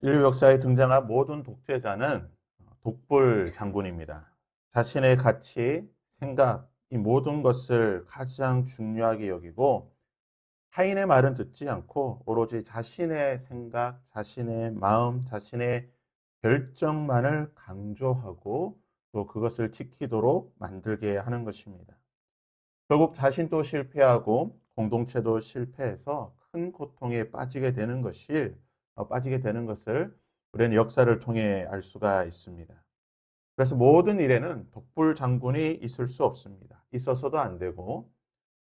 인류 역사에 등장한 모든 독재자는 독불 장군입니다. 자신의 가치, 생각, 이 모든 것을 가장 중요하게 여기고 타인의 말은 듣지 않고 오로지 자신의 생각, 자신의 마음, 자신의 결정만을 강조하고 또 그것을 지키도록 만들게 하는 것입니다. 결국 자신도 실패하고 공동체도 실패해서 큰 고통에 빠지게 되는 것을 우리는 역사를 통해 알 수가 있습니다. 그래서 모든 일에는 독불 장군이 있을 수 없습니다. 있어서도 안 되고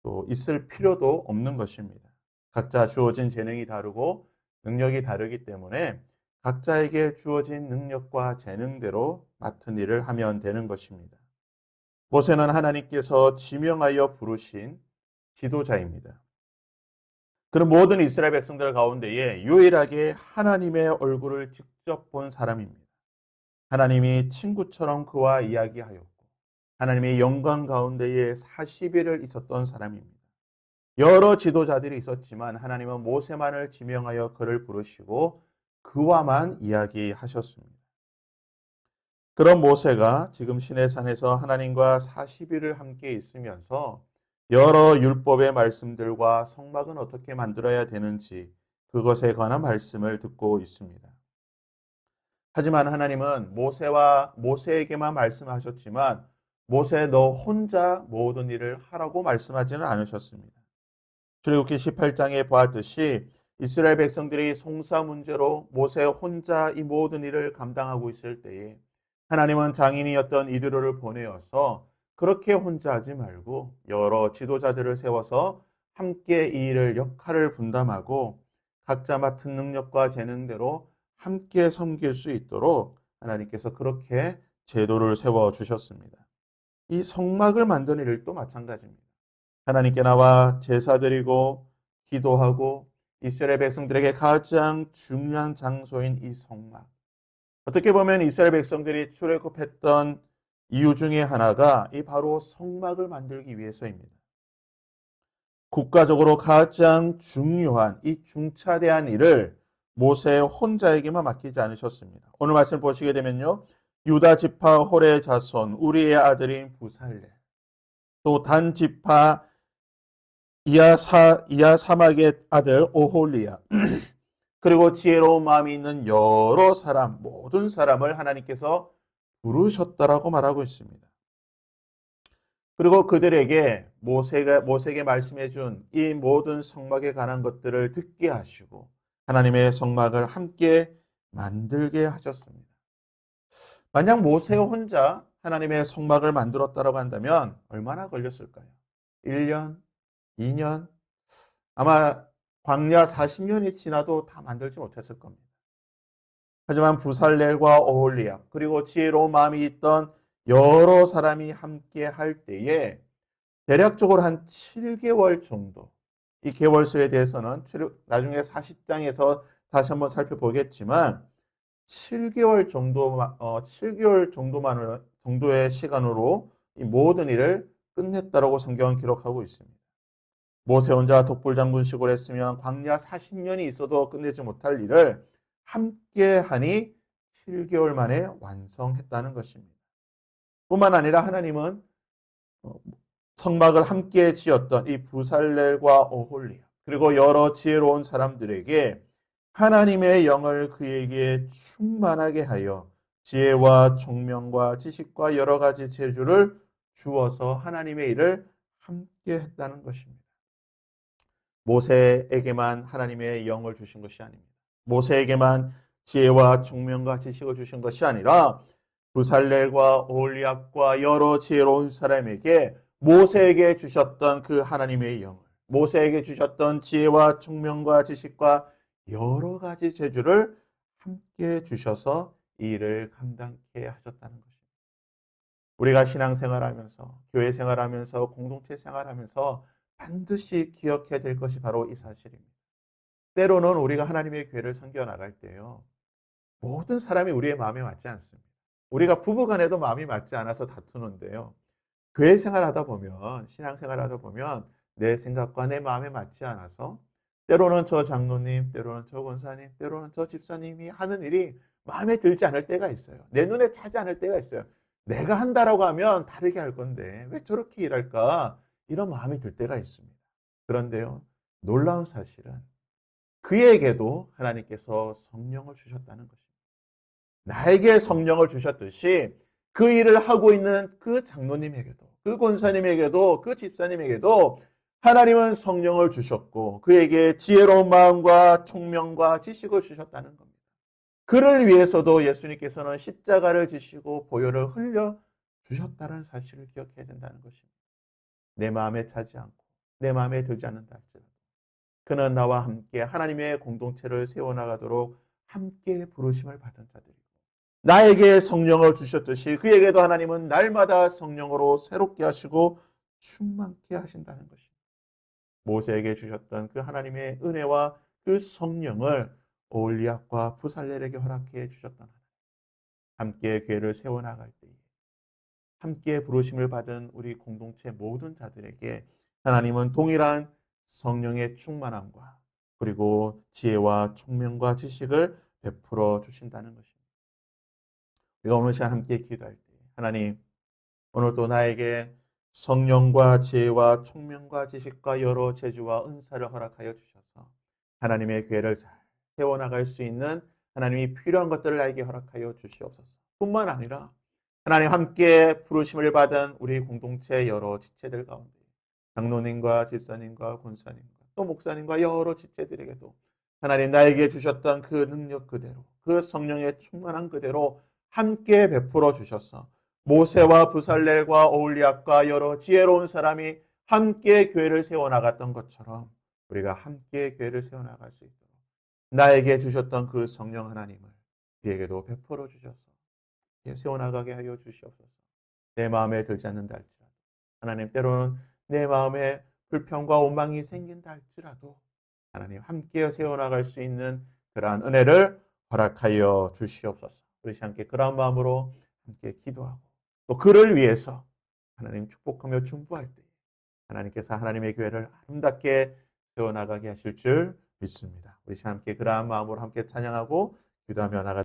또 있을 필요도 없는 것입니다. 각자 주어진 재능이 다르고 능력이 다르기 때문에 각자에게 주어진 능력과 재능대로 맡은 일을 하면 되는 것입니다. 모세는 하나님께서 지명하여 부르신 지도자입니다. 그런 모든 이스라엘 백성들 가운데에 유일하게 하나님의 얼굴을 직접 본 사람입니다. 하나님이 친구처럼 그와 이야기하였고 하나님의 영광 가운데에 40일을 있었던 사람입니다. 여러 지도자들이 있었지만 하나님은 모세만을 지명하여 그를 부르시고 그와만 이야기하셨습니다. 그런 모세가 지금 시내산에서 하나님과 40일을 함께 있으면서 여러 율법의 말씀들과 성막은 어떻게 만들어야 되는지 그것에 관한 말씀을 듣고 있습니다. 하지만 하나님은 모세에게만 말씀하셨지만 모세 너 혼자 모든 일을 하라고 말씀하지는 않으셨습니다. 출애굽기 18장에 보았듯이 이스라엘 백성들이 송사 문제로 모세 혼자 이 모든 일을 감당하고 있을 때에 하나님은 장인이었던 이드로를 보내어서 그렇게 혼자 하지 말고 여러 지도자들을 세워서 함께 이 일을 역할을 분담하고 각자 맡은 능력과 재능대로 함께 섬길 수 있도록 하나님께서 그렇게 제도를 세워 주셨습니다. 이 성막을 만드는 일도 마찬가지입니다. 하나님께 나와 제사 드리고 기도하고 이스라엘 백성들에게 가장 중요한 장소인 이 성막. 어떻게 보면 이스라엘 백성들이 출애굽했던 이유 중에 하나가 이 바로 성막을 만들기 위해서입니다. 국가적으로 가장 중요한 이 중차대한 일을 모세 혼자에게만 맡기지 않으셨습니다. 오늘 말씀 보시게 되면요. 유다 지파 홀의 자손 우리의 아들인 부살렐 또 단 지파 이야사막의 아들 오홀리야 그리고 지혜로운 마음이 있는 여러 사람 모든 사람을 하나님께서 부르셨다라고 말하고 있습니다. 그리고 그들에게 모세에게 말씀해 준 이 모든 성막에 관한 것들을 듣게 하시고 하나님의 성막을 함께 만들게 하셨습니다. 만약 모세 혼자 하나님의 성막을 만들었다고 한다면 얼마나 걸렸을까요? 1년, 2년, 아마 광야 40년이 지나도 다 만들지 못했을 겁니다. 하지만 부살렐과 오홀리압 그리고 지혜로운 마음이 있던 여러 사람이 함께 할 때에 대략적으로 한 7개월 정도 이 개월수에 대해서는 나중에 40장에서 다시 한번 살펴보겠지만 7개월 정도의 시간으로 이 모든 일을 끝냈다라고 성경은 기록하고 있습니다. 모세 혼자 독불장군식으로 했으면 광야 40년이 있어도 끝내지 못할 일을 함께 하니 7개월 만에 완성했다는 것입니다. 뿐만 아니라 하나님은 성막을 함께 지었던 이 부살렐과 오홀리아 그리고 여러 지혜로운 사람들에게 하나님의 영을 그에게 충만하게 하여 지혜와 총명과 지식과 여러 가지 재주를 주어서 하나님의 일을 함께 했다는 것입니다. 모세에게만 하나님의 영을 주신 것이 아닙니다. 모세에게만 지혜와 총명과 지식을 주신 것이 아니라 부살렐과 오홀리압과 여러 지혜로운 사람에게 모세에게 주셨던 그 하나님의 영을 모세에게 주셨던 지혜와 총명과 지식과 여러 가지 재주를 함께 주셔서 이 일을 감당케 하셨다는 것입니다. 우리가 신앙생활하면서 교회 생활하면서 공동체 생활하면서 반드시 기억해야 될 것이 바로 이 사실입니다. 때로는 우리가 하나님의 교회를 섬겨 나갈 때요. 모든 사람이 우리의 마음에 맞지 않습니다. 우리가 부부간에도 마음이 맞지 않아서 다투는데요. 교회 생활하다 보면 신앙생활하다 보면 내 생각과 내 마음에 맞지 않아서 때로는 저 장로님, 때로는 저 권사님, 때로는 저 집사님이 하는 일이 마음에 들지 않을 때가 있어요. 내 눈에 차지 않을 때가 있어요. 내가 한다라고 하면 다르게 할 건데 왜 저렇게 일할까? 이런 마음이 들 때가 있습니다. 그런데요, 놀라운 사실은 그에게도 하나님께서 성령을 주셨다는 것입니다. 나에게 성령을 주셨듯이 그 일을 하고 있는 그 장로님에게도, 그 권사님에게도, 그 집사님에게도 하나님은 성령을 주셨고 그에게 지혜로운 마음과 총명과 지식을 주셨다는 겁니다. 그를 위해서도 예수님께서는 십자가를 지시고 보혈을 흘려 주셨다는 사실을 기억해야 된다는 것입니다. 내 마음에 차지 않고 내 마음에 들지 않는다 할지라도 그는 나와 함께 하나님의 공동체를 세워나가도록 함께 부르심을 받은 자들이고 나에게 성령을 주셨듯이 그에게도 하나님은 날마다 성령으로 새롭게 하시고 충만케 하신다는 것입니다. 모세에게 주셨던 그 하나님의 은혜와 그 성령을 올리압과 부살렐에게 허락해 주셨던 하나님. 함께 교회를 세워나갈 때에 함께 부르심을 받은 우리 공동체 모든 자들에게 하나님은 동일한 성령의 충만함과 그리고 지혜와 총명과 지식을 베풀어 주신다는 것입니다. 우리가 오늘 시간 함께 기도할 때 하나님 오늘도 나에게 성령과 지혜와 총명과 지식과 여러 재주와 은사를 허락하여 주셔서 하나님의 교회를 잘 세워나갈 수 있는 하나님이 필요한 것들을 나에게 허락하여 주시옵소서. 뿐만 아니라 하나님 함께 부르심을 받은 우리 공동체 여러 지체들 가운데 장로님과 집사님과 권사님과 또 목사님과 여러 지체들에게도 하나님 나에게 주셨던 그 능력 그대로 그 성령의 충만한 그대로 함께 베풀어 주셔서 모세와 부살렐과 오홀리압과 여러 지혜로운 사람이 함께 교회를 세워나갔던 것처럼 우리가 함께 교회를 세워나갈 수 있도록 나에게 주셨던 그 성령 하나님을 그에게도 베풀어 주셔서 세워나가게 하여 주시옵소서. 내 마음에 들지 않는다 할지라도 하나님 때로는 내 마음에 불평과 원망이 생긴다 할지라도 하나님 함께 세워나갈 수 있는 그러한 은혜를 허락하여 주시옵소서. 우리 함께 그러한 마음으로 함께 기도하고 또 그를 위해서 하나님 축복하며 중보할 때 하나님께서 하나님의 교회를 아름답게 세워나가게 하실 줄 믿습니다. 우리 함께 그러한 마음으로 함께 찬양하고 기도하며 나가